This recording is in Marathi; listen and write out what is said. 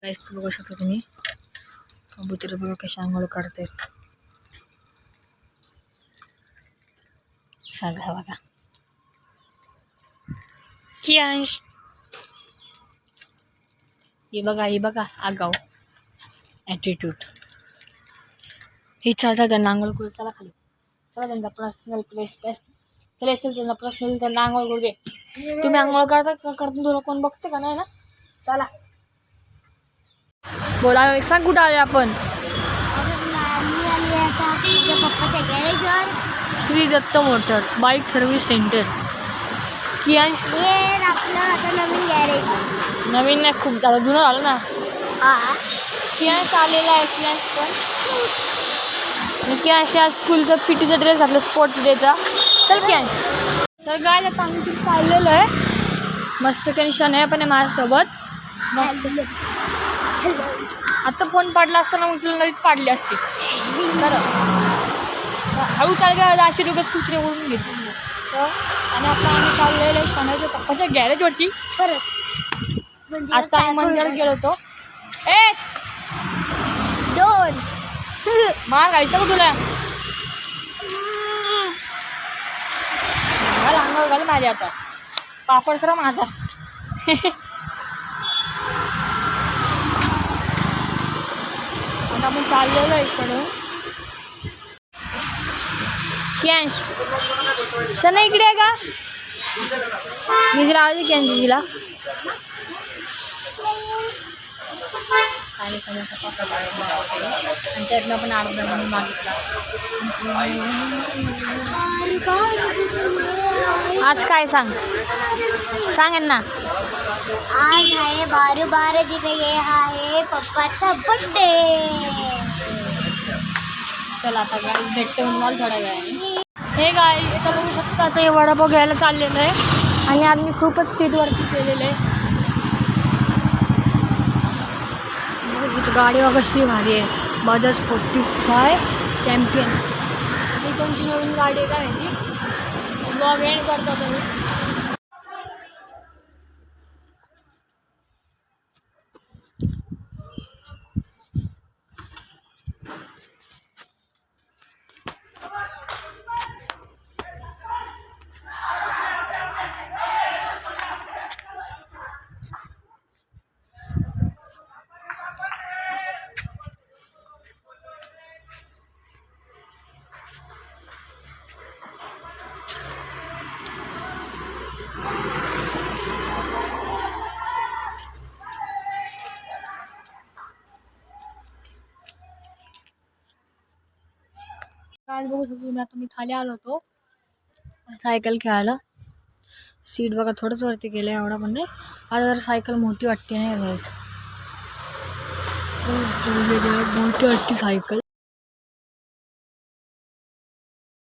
गाइस बघू शकता तुम्ही कबूतर बघा कशी आंघोळ काढते. हा बघा कियांश हे बघा आगाव ॲटिट्यूड. ही चला त्यांना आंघोळ करू. चला खाली चला, त्यांचा पर्सनल प्लेस चला त्यांना पर्सनल त्यांना आंघोळ करू दे. तुम्ही आंघोळ करता तुला कोण बघते का नाही ना. चला बोला सांग कुठं आले आपण. पप्पाच्या गॅरेजवर Shri Datta motors bike service centre. Kiyansh आपलं आता नवीन गॅरेज. नवीन नाही, खूप झालं जुनं झालं ना. हा कियांश आलेला आहे. कियांश आज स्कूलचा पीटीचा ड्रेस घातला स्पोर्ट्स डेचा. चल कियांश. तर गाय आता आम्ही तिथे चाललेलो आहे. मस्त कनिशन आहे पण माझ्यासोबत मस्त. आता फोन पाडला असताना मग तुला नवीन पाडली असती. बरं हळू चाल गा, अशी डोक्यात कुत्रे ओढून घेतली. तर आणि आता आम्ही चाललेलो आहे शनाच्या पप्पाच्या गॅरेजवरती. परत आता आम्ही मंदिरात गेलो होतो. ए दोन मार घायचं का तुला. मला अंगावर घाल माझ्या आता पापड करा माझा. आता आपण चाललेलो आहे इकडं. कियांश शना इकडे आहे का. दिदीला आवाज आहे कियांश दिदीला. आणि त्यातनं पण अर्धा म्हणून मागितला. आज काय सांग ना. आज आहे 12 तिथे हे आहे पप्पाचा बर्थडे. चला आता गाडी भेटते म्हणून थोड्या वेळाने. हे गाय आता बघू शकता. आता हे वडापाव घ्यायला चाललेलं आहे आणि आज मी खूपच सीटवरती केलेलं आहे. गाडी बघा कशी भारी आहे. बजाज 45 चॅम्पियन. ही कोणची नवीन गाडी आहे का ह्याची. ब्लॉग एंड करता तुम्ही. आज बघू शकतो तुम्ही. आता मी खाली आलो होतो सायकल खेळायला. सीट बघा थोडंच वरती केलं आहे, एवढा पण नाही. आता जर सायकल मोठी वाटते नाही गाईस. मोठी वाटते सायकल.